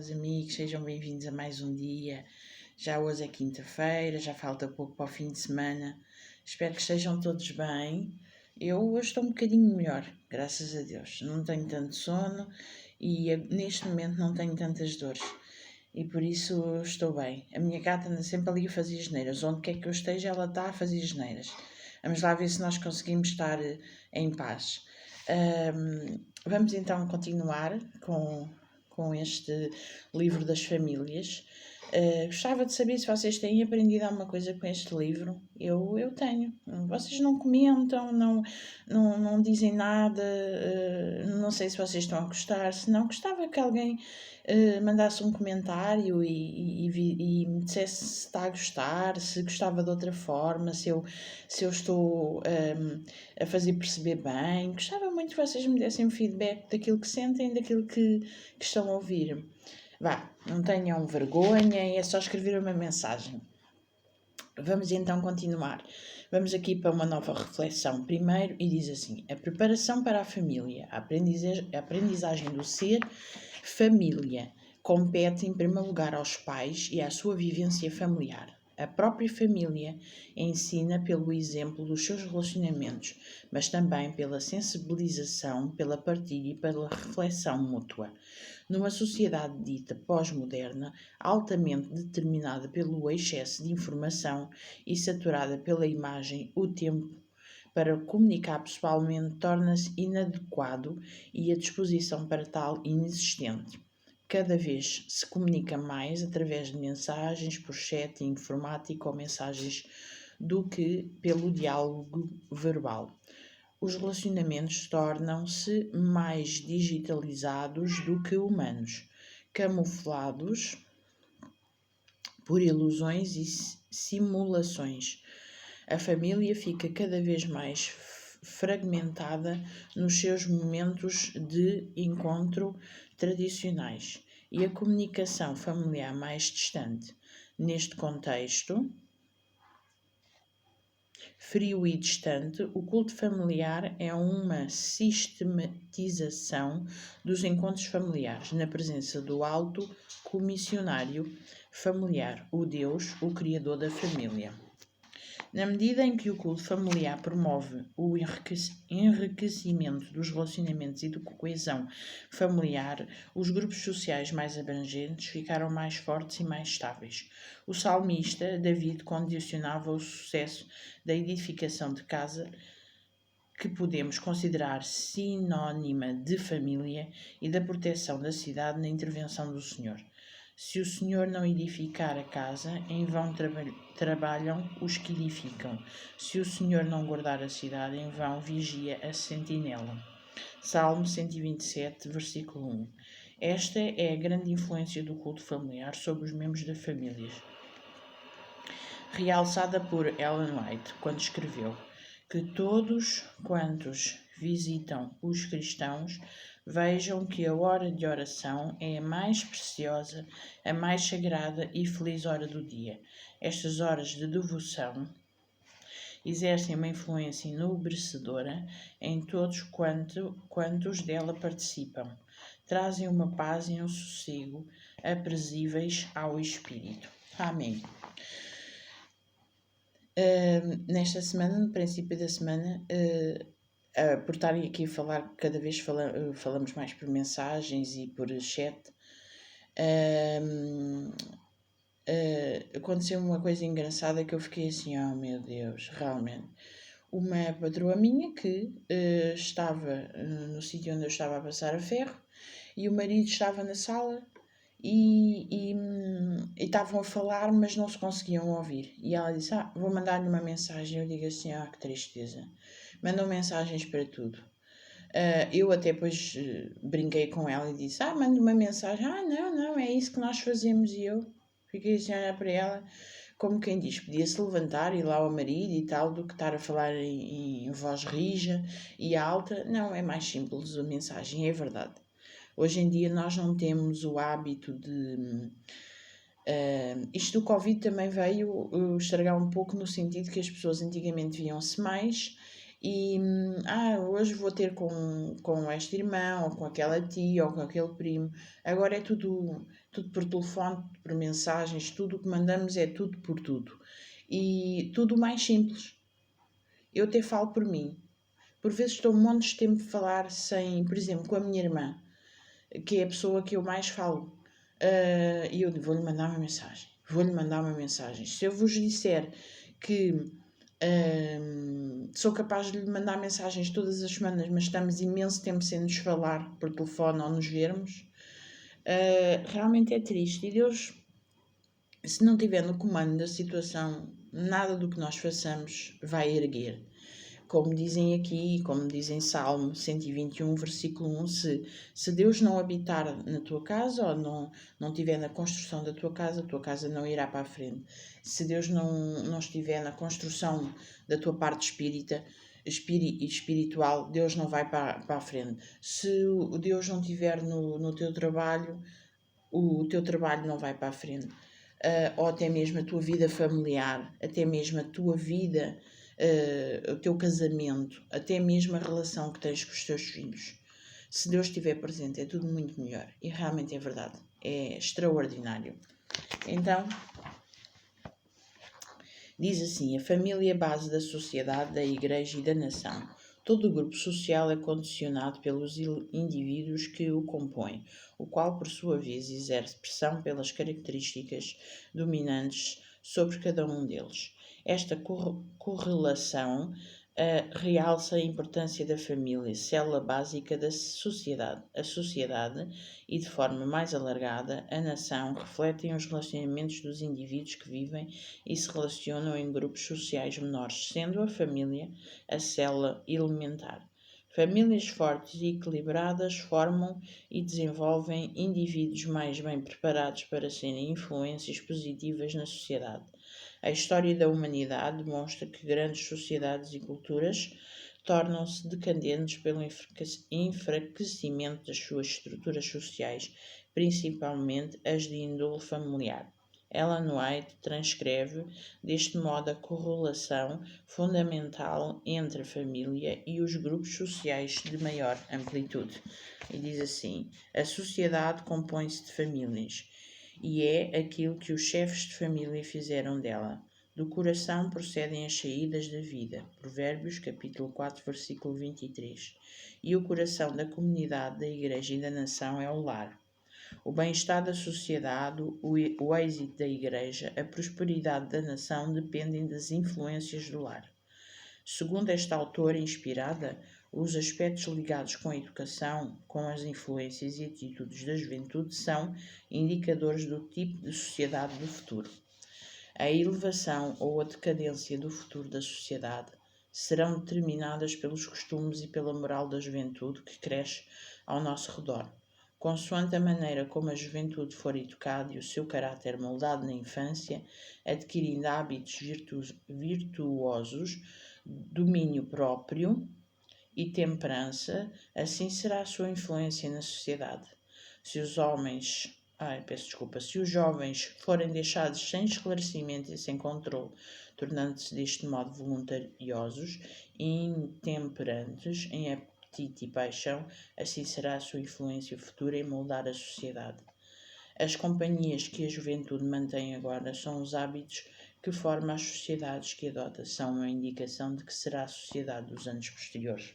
meus amigos, sejam bem-vindos a mais um dia. Já hoje é quinta-feira, já falta pouco para o fim de semana. Espero que estejam todos bem. Eu hoje estou um bocadinho melhor, graças a Deus. Não tenho tanto sono e neste momento não tenho tantas dores. E por isso estou bem. A minha gata anda sempre ali a fazer asneiras. Onde quer que eu esteja, ela está a fazer asneiras. Vamos lá ver se nós conseguimos estar em paz. Vamos então continuar com este livro das famílias. Gostava de saber se vocês têm aprendido alguma coisa com este livro. Eu tenho. Vocês não comentam, não dizem nada. Não sei se vocês estão a gostar. Se não, gostava que alguém mandasse um comentário e me dissesse se está a gostar, se gostava de outra forma, se eu estou a fazer perceber bem. Gostava muito que vocês me dessem feedback daquilo que sentem, daquilo que estão a ouvir. Vá, não tenham vergonha, é só escrever uma mensagem. Vamos então continuar. Vamos aqui para uma nova reflexão. Primeiro, e diz assim: a preparação para a família, a aprendizagem do ser família, compete em primeiro lugar aos pais e à sua vivência familiar. A própria família ensina pelo exemplo dos seus relacionamentos, mas também pela sensibilização, pela partilha e pela reflexão mútua. Numa sociedade dita pós-moderna, altamente determinada pelo excesso de informação e saturada pela imagem, o tempo para comunicar pessoalmente torna-se inadequado e a disposição para tal inexistente. Cada vez se comunica mais através de mensagens por chat informático ou mensagens do que pelo diálogo verbal. Os relacionamentos tornam-se mais digitalizados do que humanos, camuflados por ilusões e simulações. A família fica cada vez mais fragmentada nos seus momentos de encontro tradicionais e a comunicação familiar mais distante. Neste contexto frio e distante, o culto familiar é uma sistematização dos encontros familiares na presença do alto comissionário familiar, o Deus, o Criador da família. Na medida em que o culto familiar promove o enriquecimento dos relacionamentos e da coesão familiar, os grupos sociais mais abrangentes ficaram mais fortes e mais estáveis. O salmista David condicionava o sucesso da edificação de casa, que podemos considerar sinónima de família, e da proteção da cidade na intervenção do Senhor. Se o Senhor não edificar a casa, em vão trabalham os que edificam. Se o Senhor não guardar a cidade, em vão vigia a sentinela. Salmo 127, versículo 1. Esta é a grande influência do culto familiar sobre os membros da família, realçada por Ellen White, quando escreveu que todos quantos visitam os cristãos vejam que a hora de oração é a mais preciosa, a mais sagrada e feliz hora do dia. Estas horas de devoção exercem uma influência enobrecedora em todos quantos dela participam. Trazem uma paz e um sossego aprazíveis ao espírito. Amém. Nesta semana, no princípio da semana, por estarem aqui a falar, cada vez falamos mais por mensagens e por chat, aconteceu uma coisa engraçada que eu fiquei assim, oh meu Deus, realmente. Uma patroa minha que estava no sítio onde eu estava a passar a ferro e o marido estava na sala e estavam a falar, mas não se conseguiam ouvir. E ela disse, vou mandar-lhe uma mensagem. Eu digo assim, que tristeza. Mandam mensagens para tudo. Eu até depois brinquei com ela e disse, manda uma mensagem. Não, é isso que nós fazemos. E eu fiquei assim a olhar para ela, como quem diz, podia-se levantar e ir lá ao marido e tal, do que estar a falar em voz rija e alta. Não, é mais simples a mensagem, é verdade. Hoje em dia nós não temos o hábito de... isto do Covid também veio estragar um pouco no sentido que as pessoas antigamente viam-se mais E hoje vou ter com este irmão, ou com aquela tia, ou com aquele primo. Agora é tudo por telefone, por mensagens, tudo o que mandamos é tudo por tudo. E tudo mais simples. Eu até falo por mim. Por vezes estou montes de tempo a falar sem, por exemplo, com a minha irmã, que é a pessoa que eu mais falo. E eu vou-lhe mandar uma mensagem. Vou-lhe mandar uma mensagem. Se eu vos disser que sou capaz de lhe mandar mensagens todas as semanas, mas estamos imenso tempo sem nos falar por telefone ou nos vermos, realmente é triste. E Deus, se não estiver no comando da situação, nada do que nós façamos vai erguer. Como dizem aqui, como dizem Salmo 121, versículo 1, se Deus não habitar na tua casa ou não estiver na construção da tua casa não irá para a frente. Se Deus não estiver na construção da tua parte espiritual, Deus não vai para a frente. Se o Deus não estiver no teu trabalho, o teu trabalho não vai para a frente. Ou até mesmo a tua vida familiar, até mesmo a tua vida, o teu casamento, até mesmo a relação que tens com os teus filhos. Se Deus estiver presente, é tudo muito melhor. E realmente é verdade. É extraordinário. Então, diz assim: a família é a base da sociedade, da igreja e da nação. Todo o grupo social é condicionado pelos indivíduos que o compõem, o qual, por sua vez, exerce pressão pelas características dominantes sobre cada um deles. Esta correlação realça a importância da família, célula básica da sociedade. A sociedade, e de forma mais alargada, a nação, refletem os relacionamentos dos indivíduos que vivem e se relacionam em grupos sociais menores, sendo a família a célula elementar. Famílias fortes e equilibradas formam e desenvolvem indivíduos mais bem preparados para serem influências positivas na sociedade. A história da humanidade demonstra que grandes sociedades e culturas tornam-se decadentes pelo enfraquecimento das suas estruturas sociais, principalmente as de índole familiar. Ellen White transcreve deste modo a correlação fundamental entre a família e os grupos sociais de maior amplitude. E diz assim: a sociedade compõe-se de famílias, e é aquilo que os chefes de família fizeram dela. Do coração procedem as saídas da vida. Provérbios, capítulo 4, versículo 23. E o coração da comunidade, da igreja e da nação é o lar. O bem-estar da sociedade, o êxito da igreja, a prosperidade da nação dependem das influências do lar. Segundo esta autora inspirada, os aspectos ligados com a educação, com as influências e atitudes da juventude, são indicadores do tipo de sociedade do futuro. A elevação ou a decadência do futuro da sociedade serão determinadas pelos costumes e pela moral da juventude que cresce ao nosso redor. Consoante a maneira como a juventude for educada e o seu caráter moldado na infância, adquirindo hábitos virtuosos, domínio próprio e temperança, assim será a sua influência na sociedade. Se os jovens forem deixados sem esclarecimento e sem controle, tornando-se deste modo voluntariosos e intemperantes em apetite e paixão, assim será a sua influência futura em moldar a sociedade. As companhias que a juventude mantém agora são os hábitos que formam as sociedades que adota, são uma indicação de que será a sociedade dos anos posteriores.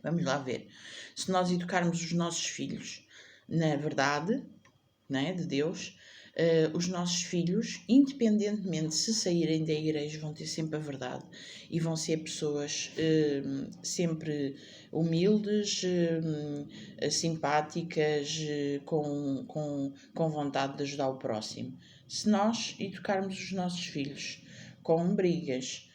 Vamos lá ver. Se nós educarmos os nossos filhos na verdade, né, de Deus, os nossos filhos, independentemente se saírem da igreja, vão ter sempre a verdade e vão ser pessoas sempre humildes, simpáticas, com vontade de ajudar o próximo. Se nós educarmos os nossos filhos com brigas,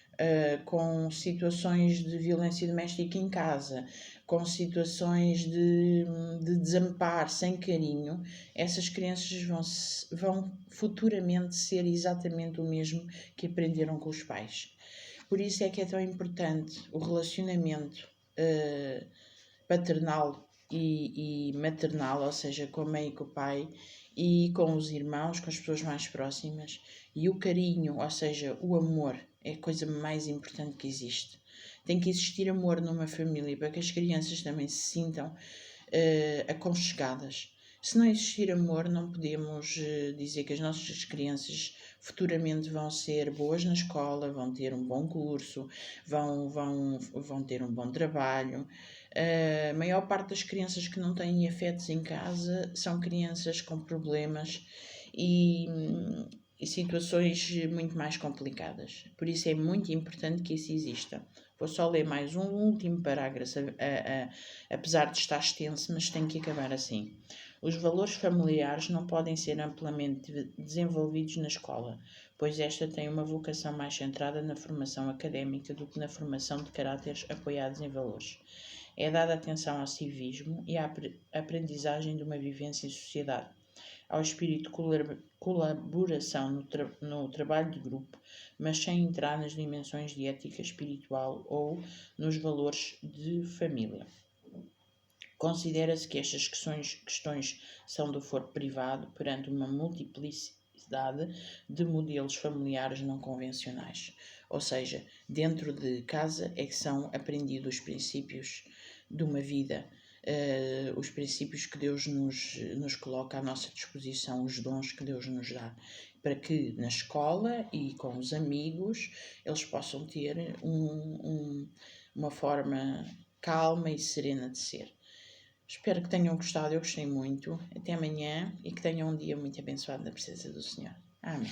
com situações de violência doméstica em casa, com situações de desamparo, sem carinho, essas crianças vão futuramente ser exatamente o mesmo que aprenderam com os pais. Por isso é que é tão importante o relacionamento paternal e maternal, ou seja, com a mãe e com o pai, e com os irmãos, com as pessoas mais próximas, e o carinho, ou seja, o amor, é a coisa mais importante que existe. Tem que existir amor numa família para que as crianças também se sintam aconchegadas. Se não existir amor, não podemos dizer que as nossas crianças futuramente vão ser boas na escola, vão ter um bom curso, vão ter um bom trabalho. A maior parte das crianças que não têm afetos em casa são crianças com problemas e situações muito mais complicadas. Por isso é muito importante que isso exista. Vou só ler mais um último parágrafo, apesar de estar extenso, mas tem que acabar assim. Os valores familiares não podem ser amplamente desenvolvidos na escola, pois esta tem uma vocação mais centrada na formação académica do que na formação de caráteres apoiados em valores. É dada atenção ao civismo e à aprendizagem de uma vivência em sociedade, ao espírito de colaboração no trabalho de grupo, mas sem entrar nas dimensões de ética espiritual ou nos valores de família. Considera-se que estas questões são do foro privado perante uma multiplicidade de modelos familiares não convencionais. Ou seja, dentro de casa é que são aprendidos os princípios de uma vida, os princípios que Deus nos coloca à nossa disposição, os dons que Deus nos dá, para que na escola e com os amigos eles possam ter uma forma calma e serena de ser. Espero que tenham gostado, eu gostei muito. Até amanhã e que tenham um dia muito abençoado na presença do Senhor. Amém.